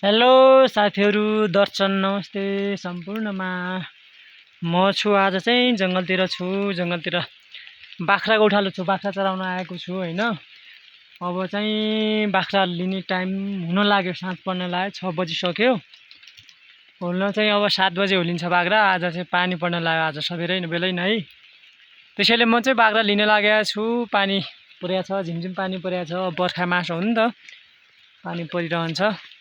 Hello साथीहरू, दर्शन नमस्ते सम्पूर्णमा। म छु आज चाहिँ जङ्गलतिर बाख्रा गोठालो छु, बाख्रा चराउन आएको छु हैन। अब चाहिँ बाख्रा लिने टाइम हुन लाग्यो, साँझ पर्न लाग्यो, 6 बजिसक्यो। हुन चाहिँ अब 7 बजे होलिन्छ बाख्रा। आज चाहिँ पानी पर्न लाग्यो, आज सबेरै बेलै नै। त्यसैले म चाहिँ बाख्रा लिन लागेको छु। पानी परेको छ, झिमझिम पानी परेको छ। बर्खा मास हो नि त, पानी परिरहन्छ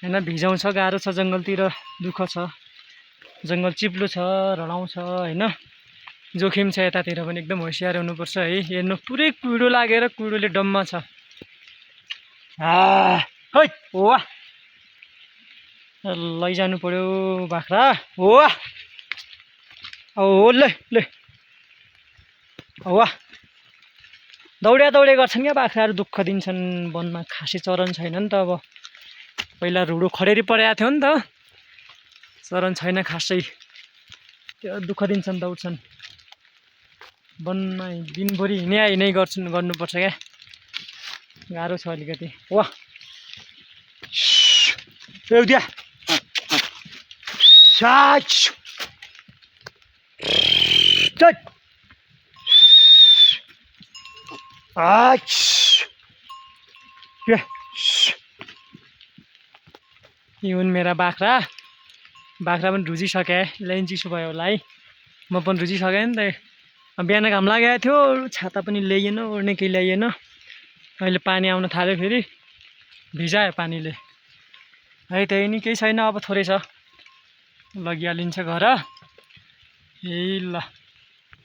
हैन। भिजाउँछ, गाह्रो छ, जङ्गलतिर दुःख छ, जङ्गल चिप्लो छ, रडाउँछ हैन। जोखिम छ, यतातिर पनि एकदम होसियार हुनुपर्छ है। हेर्नु पुरै कुहिरो लागेर कुहिरोले डम्म छ। है वाह, लैजानु पर्यो बाख्रा। वाह ओ ले ले वाह, दौडे गर्छन् क्या बाख्राहरू, दुःख दिन्छन्। वनमा खासी चरन छैन नि त। अब पहिला रुडो खडेरी परेको थियो नि त, चरन छैन खासै, त्यो दुःख दिन्छन्, दौड्छन्। वनमा दिनभरि हिँडै गर्नुपर्छ क्या, गाह्रो छ अलिकति। वाह एउटा यी हुन् मेरा बाख्रा पनि रुजिसके। यसलाई चिसो भयो होला है, म पनि रुजिसकेँ नि त। बिहान घाम लागेको थियो, छाता पनि ल्याइएन, ओड्ने केही ल्याइएन। अहिले पानी आउन थाल्यो, फेरि भिजायो पानीले है। त्यही नि, केही छैन, अब थोरै छ, लगिहालिन्छ घर। यही ल।